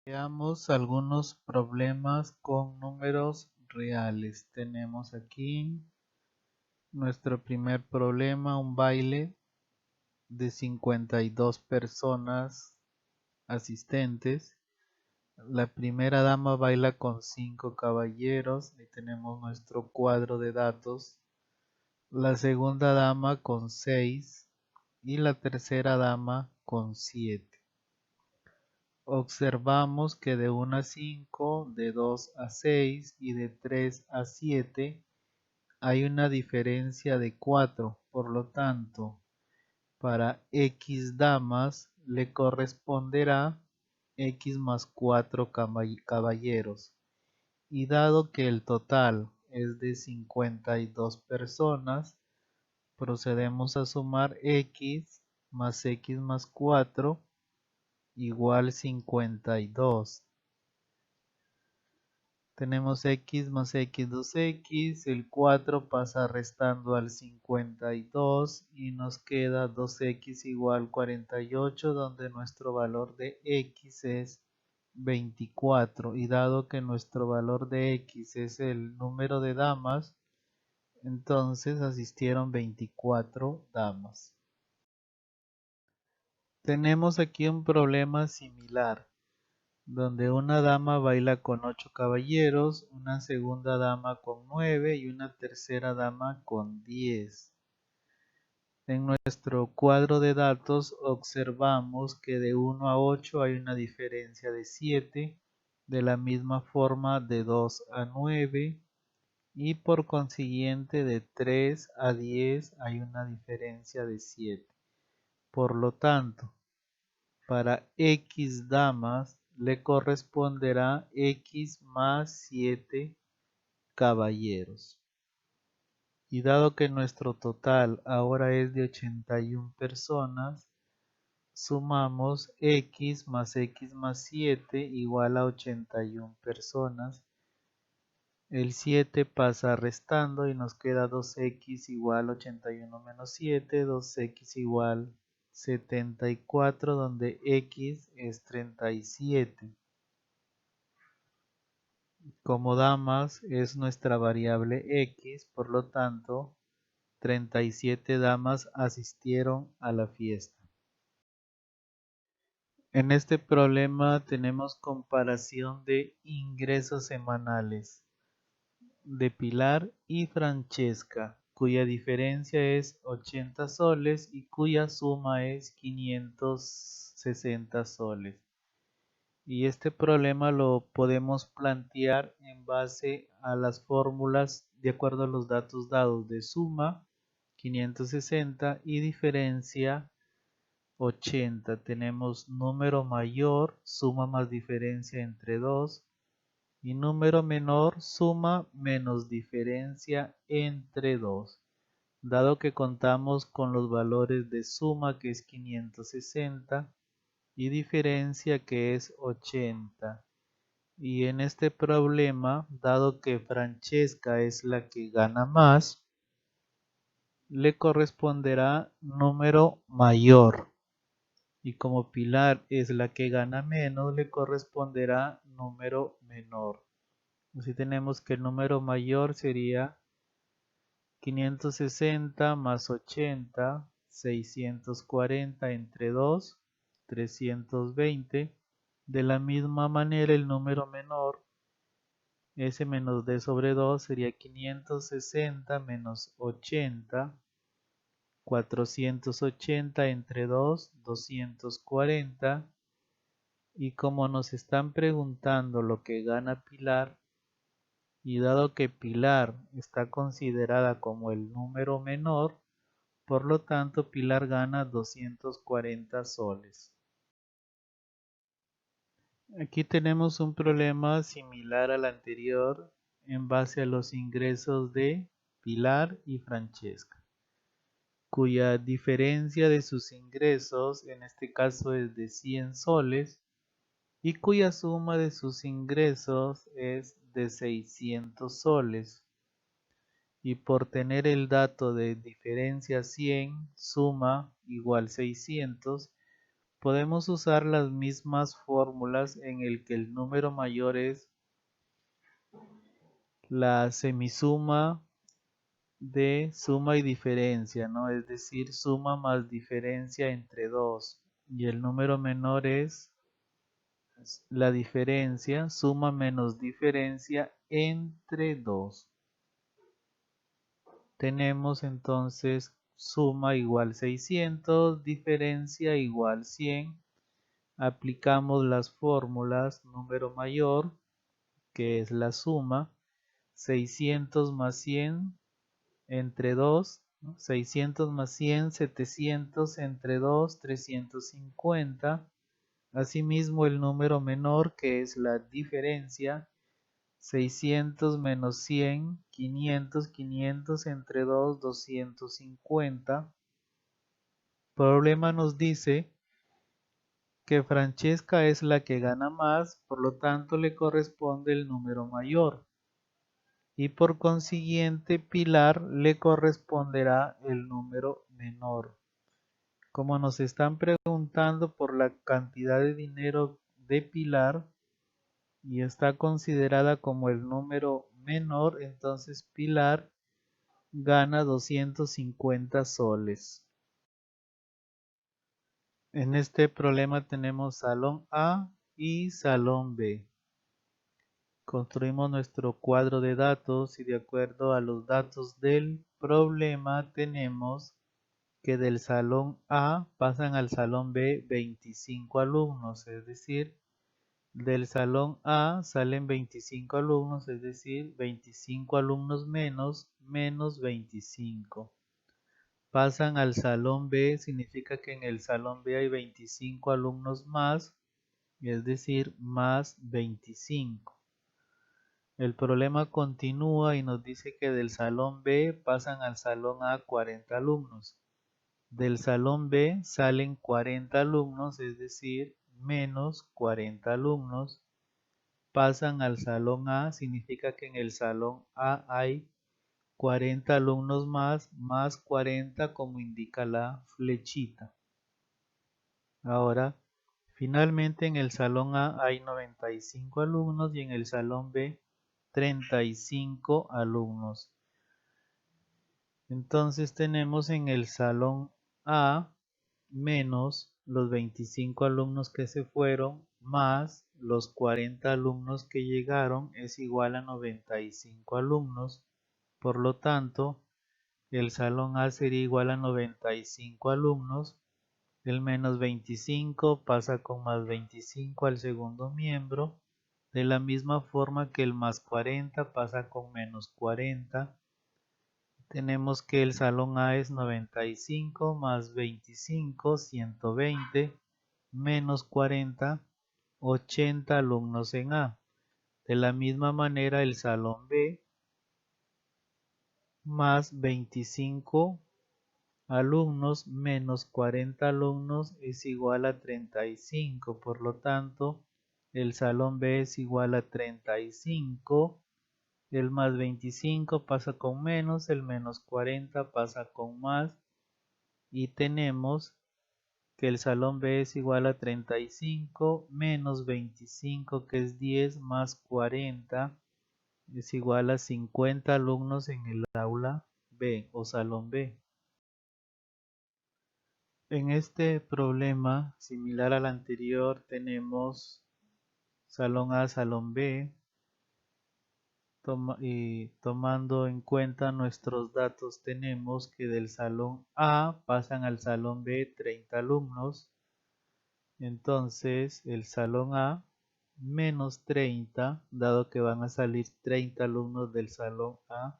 Veamos algunos problemas con números reales. Tenemos aquí nuestro primer problema, un baile de 52 personas asistentes. La primera dama baila con 5 caballeros y tenemos nuestro cuadro de datos. La segunda dama con 6 y la tercera dama con 7. Observamos que de 1 a 5, de 2 a 6 y de 3 a 7 hay una diferencia de 4. Por lo tanto, para X damas le corresponderá X más 4 caballeros. Y dado que el total es de 52 personas, procedemos a sumar X más 4 igual 52. Tenemos x más x 2x, el 4 pasa restando al 52 y nos queda 2x igual 48, donde nuestro valor de x es 24. Y dado que nuestro valor de x es el número de damas, entonces asistieron 24 damas. Tenemos aquí un problema similar, donde una dama baila con 8 caballeros, una segunda dama con 9 y una tercera dama con 10. En nuestro cuadro de datos observamos que de 1 a 8 hay una diferencia de 7, de la misma forma de 2 a 9 y por consiguiente de 3 a 10 hay una diferencia de 7. Por lo tanto, para X damas le corresponderá X más 7 caballeros. Y dado que nuestro total ahora es de 81 personas, sumamos X más 7 igual a 81 personas. El 7 pasa restando y nos queda 2x igual 81 menos 7, 2x igual 74, donde x es 37. Como damas es nuestra variable x, por lo tanto 37 damas asistieron a la fiesta. En este problema tenemos comparación de ingresos semanales de Pilar y Francesca, cuya diferencia es 80 soles y cuya suma es 560 soles. Y este problema lo podemos plantear en base a las fórmulas de acuerdo a los datos dados de suma 560 y diferencia 80. Tenemos número mayor, suma más diferencia entre 2, y número menor, suma menos diferencia entre 2. Dado que contamos con los valores de suma, que es 560, y diferencia, que es 80. Y en este problema, dado que Francesca es la que gana más, le corresponderá número mayor. Y como Pilar es la que gana menos, le corresponderá número menor. Así tenemos que el número mayor sería 560 más 80, 640 entre 2, 320. De la misma manera el número menor, S menos D sobre 2, sería 560 menos 80, 480 entre 2, 240. Y como nos están preguntando lo que gana Pilar, y dado que Pilar está considerada como el número menor, por lo tanto Pilar gana 240 soles. Aquí tenemos un problema similar al anterior en base a los ingresos de Pilar y Francesca, cuya diferencia de sus ingresos en este caso es de 100 soles y cuya suma de sus ingresos es de 600 soles. Y por tener el dato de diferencia 100, suma igual 600, podemos usar las mismas fórmulas en el que el número mayor es la semisuma de suma y diferencia, ¿no? Es decir, suma más diferencia entre 2. Y el número menor es la diferencia, suma menos diferencia entre 2. Tenemos entonces suma igual 600, diferencia igual 100. Aplicamos las fórmulas número mayor, que es la suma, 600 más 100 entre 2, ¿no? 600 más 100, 700 entre 2, 350. Asimismo el número menor, que es la diferencia, 600 menos 100, 500, 500 entre 2, 250. Problema nos dice que Francesca es la que gana más, por lo tanto le corresponde el número mayor. Y por consiguiente Pilar le corresponderá el número menor. Como nos están preguntando por la cantidad de dinero de Pilar y está considerada como el número menor, entonces Pilar gana 250 soles. En este problema tenemos salón A y salón B. Construimos nuestro cuadro de datos y de acuerdo a los datos del problema tenemos que del salón A pasan al salón B 25 alumnos, es decir, del salón A salen 25 alumnos, es decir, 25 alumnos menos 25. Pasan al salón B, significa que en el salón B hay 25 alumnos más, es decir, más 25. El problema continúa y nos dice que del salón B pasan al salón A 40 alumnos. Del salón B salen 40 alumnos, es decir, menos 40 alumnos. Pasan al salón A, significa que en el salón A hay 40 alumnos más 40 como indica la flechita. Ahora, finalmente en el salón A hay 95 alumnos y en el salón B 35 alumnos. Entonces tenemos en el salón A menos los 25 alumnos que se fueron más los 40 alumnos que llegaron es igual a 95 alumnos. Por lo tanto, el salón A sería igual a 95 alumnos. El menos 25 pasa con más 25 al segundo miembro. De la misma forma que el más 40 pasa con menos 40. Tenemos que el salón A es 95 más 25, 120, menos 40, 80 alumnos en A. De la misma manera el salón B más 25 alumnos menos 40 alumnos es igual a 35. Por lo tanto, el salón B es igual a 35. El más 25 pasa con menos, el menos 40 pasa con más y tenemos que el salón B es igual a 35 menos 25 que es 10 más 40 es igual a 50 alumnos en el aula B o salón B. En este problema, similar al anterior, tenemos salón A, salón B. Y tomando en cuenta nuestros datos tenemos que del salón A pasan al salón B 30 alumnos. Entonces el salón A menos 30, dado que van a salir 30 alumnos del salón A.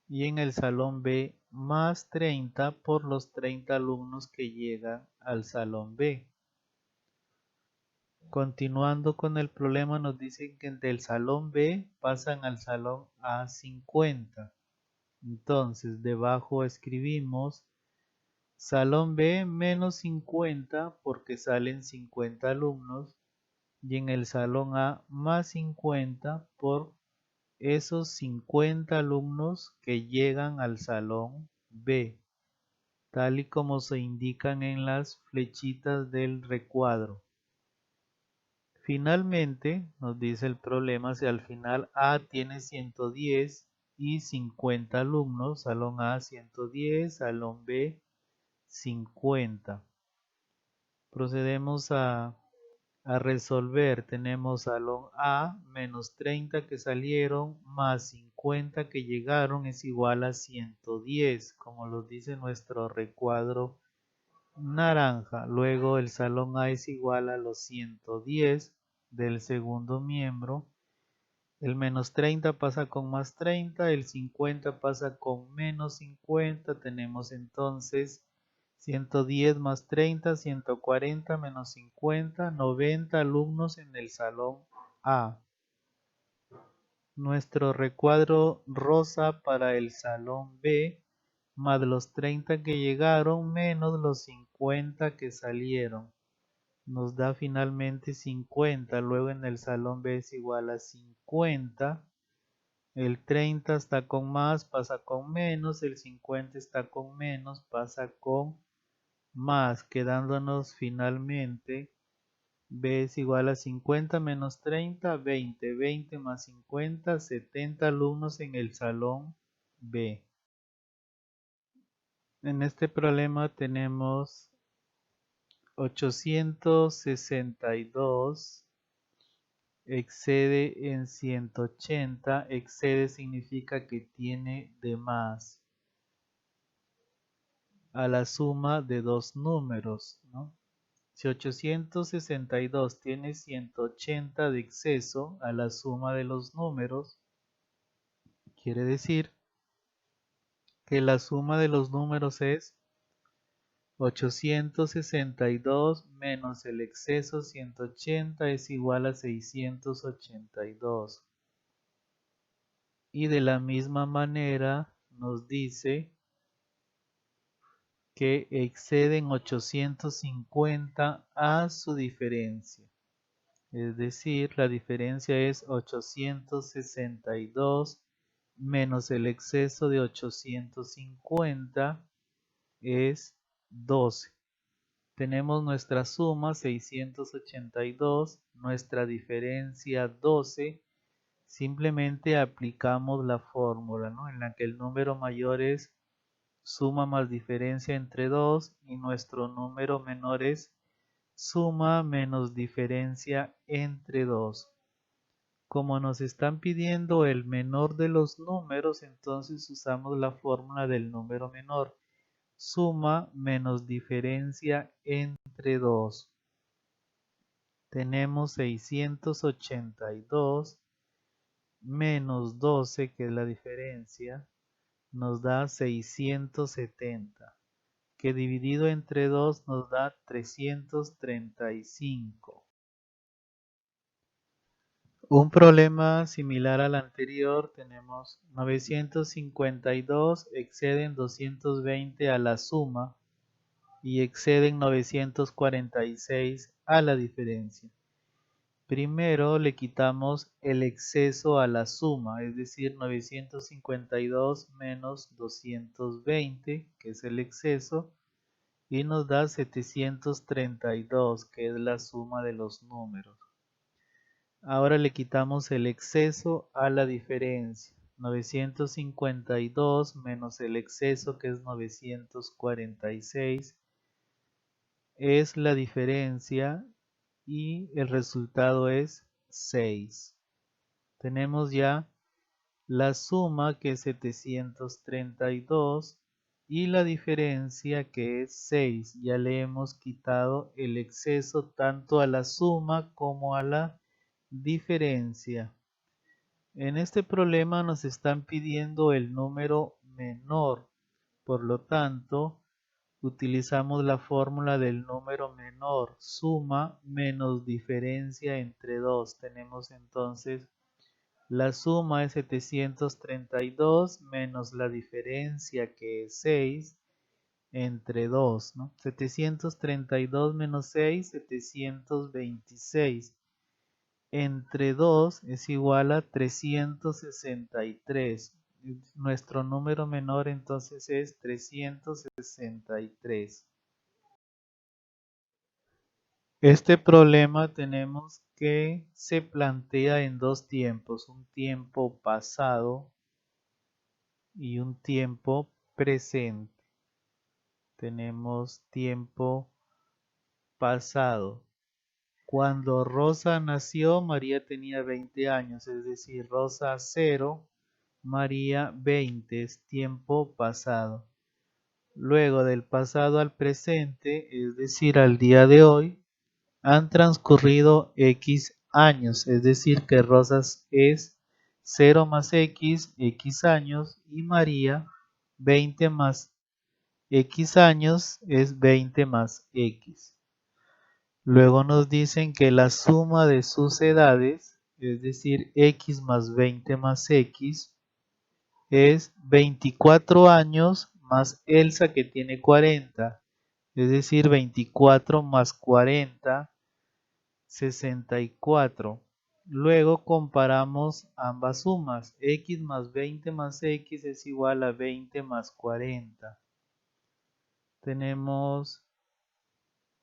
Y en el salón B más 30 por los 30 alumnos que llegan al salón B. Continuando con el problema nos dicen que del salón B pasan al salón A 50. Entonces debajo escribimos salón B menos 50 porque salen 50 alumnos y en el salón A más 50 por esos 50 alumnos que llegan al salón B. tal y como se indican en las flechitas del recuadro. Finalmente, nos dice el problema, si al final A tiene 110 y 50 alumnos, salón A 110, salón B 50. Procedemos a resolver. Tenemos salón A menos 30 que salieron más 50 que llegaron es igual a 110, como lo dice nuestro recuadro naranja. Luego el salón A es igual a los 110 del segundo miembro. El menos 30 pasa con más 30, el 50 pasa con menos 50. Tenemos entonces 110 más 30, 140 menos 50, 90 alumnos en el salón A. Nuestro recuadro rosa para el salón B, más los 30 que llegaron menos los 50 que salieron, nos da finalmente 50. Luego en el salón B es igual a 50. El 30 está con más, pasa con menos. El 50 está con menos, pasa con más, quedándonos finalmente B es igual a 50 menos 30, 20. 20 más 50, 70 alumnos en el salón B. En este problema tenemos 862 excede en 180. Excede significa que tiene de más a la suma de dos números, ¿no? Si 862 tiene 180 de exceso a la suma de los números, quiere decir que la suma de los números es 862 menos el exceso 180 es igual a 682. Y de la misma manera nos dice que exceden 850 a su diferencia. Es decir, la diferencia es 862 menos el exceso de 850 es 12. Tenemos nuestra suma 682, nuestra diferencia 12. Simplemente aplicamos la fórmula, ¿no? En la que el número mayor es suma más diferencia entre 2 y nuestro número menor es suma menos diferencia entre 2. Como nos están pidiendo el menor de los números, entonces usamos la fórmula del número menor. Suma menos diferencia entre 2. Tenemos 682 menos 12, que es la diferencia, nos da 670, que dividido entre 2 nos da 335. Un problema similar al anterior, tenemos 952 exceden 220 a la suma y exceden 946 a la diferencia. Primero le quitamos el exceso a la suma, es decir, 952 menos 220, que es el exceso, y nos da 732, que es la suma de los números. Ahora le quitamos el exceso a la diferencia. 952 menos el exceso, que es 946, es la diferencia y el resultado es 6. Tenemos ya la suma, que es 732, y la diferencia, que es 6. Ya le hemos quitado el exceso tanto a la suma como a la diferencia. En este problema nos están pidiendo el número menor, por lo tanto utilizamos la fórmula del número menor, suma menos diferencia entre 2. Tenemos entonces la suma es 732 menos la diferencia, que es 6, entre 2, ¿no? 732 menos 6, 726. Entre 2 es igual a 363. Nuestro número menor entonces es 363. Este problema tenemos que se plantea en dos tiempos, un tiempo pasado y un tiempo presente. Tenemos tiempo pasado. Cuando Rosa nació, María tenía 20 años, es decir, Rosa 0, María 20, es tiempo pasado. Luego del pasado al presente, es decir, al día de hoy, han transcurrido X años, es decir, que Rosas es 0 más X, X años, y María 20 más X años es 20 más X. Luego nos dicen que la suma de sus edades, es decir, X más 20 más X, es 24 años más Elsa que tiene 40, es decir, 24 más 40, 64. Luego comparamos ambas sumas. X más 20 más X es igual a 20 más 40. Tenemos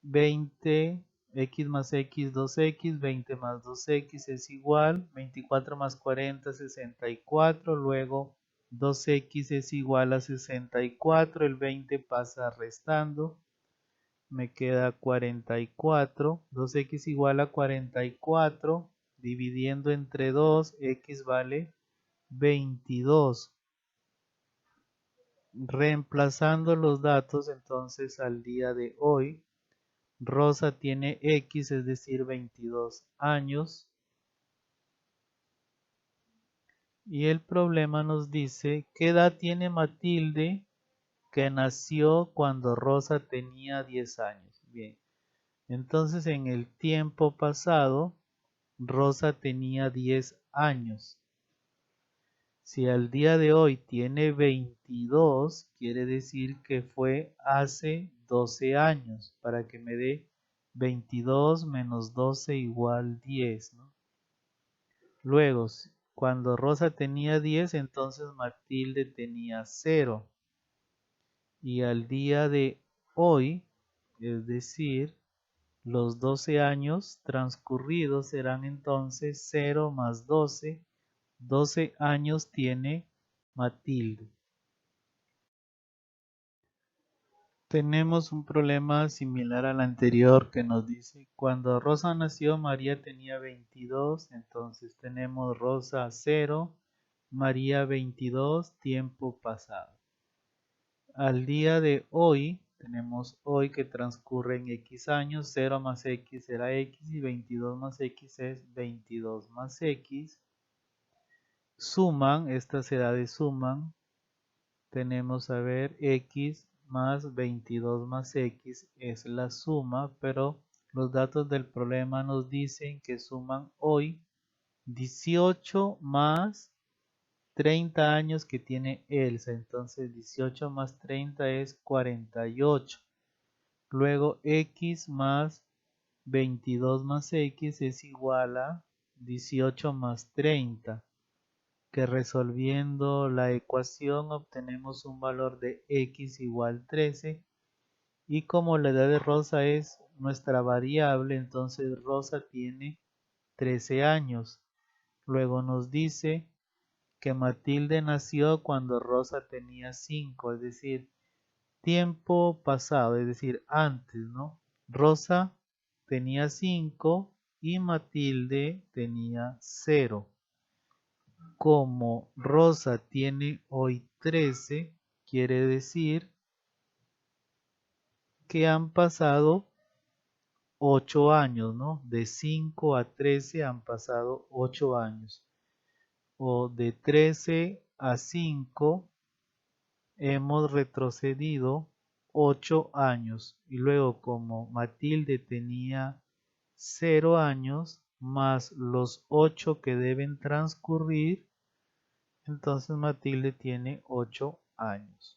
20, X más X, 2X, 20 más 2X es igual, 24 más 40, 64, luego 2X es igual a 64, el 20 pasa restando, me queda 44, 2X igual a 44, dividiendo entre 2, X vale 22. Reemplazando los datos entonces al día de hoy, Rosa tiene X, es decir, 22 años. Y el problema nos dice, ¿qué edad tiene Matilde que nació cuando Rosa tenía 10 años? Bien, entonces en el tiempo pasado, Rosa tenía 10 años. Si al día de hoy tiene 22, quiere decir que fue hace 12 años, para que me dé 22 menos 12 igual 10, ¿no? Luego, cuando Rosa tenía 10, entonces Matilde tenía 0. Y al día de hoy, es decir, los 12 años transcurridos serán entonces 0 más 12. 12 años tiene Matilde. Tenemos un problema similar al anterior que nos dice, cuando Rosa nació, María tenía 22, entonces tenemos Rosa 0, María 22, tiempo pasado. Al día de hoy, tenemos hoy que transcurre en X años, 0 más X será X y 22 más X es 22 más X. Suman, estas edades suman, tenemos a ver X más 22 más X es la suma, pero los datos del problema nos dicen que suman hoy 18 más 30 años que tiene Elsa, entonces 18 más 30 es 48. Luego X más 22 más X es igual a 18 más 30, que resolviendo la ecuación obtenemos un valor de X igual 13, y como la edad de Rosa es nuestra variable, entonces Rosa tiene 13 años. Luego nos dice que Matilde nació cuando Rosa tenía 5, es decir, tiempo pasado, es decir, antes, ¿no? Rosa tenía 5 y Matilde tenía 0. Como Rosa tiene hoy 13, quiere decir que han pasado 8 años, ¿no? De 5 a 13 han pasado 8 años. O de 13 a 5 hemos retrocedido 8 años. Y luego como Matilde tenía 0 años, más los 8 que deben transcurrir, entonces Matilde tiene 8 años.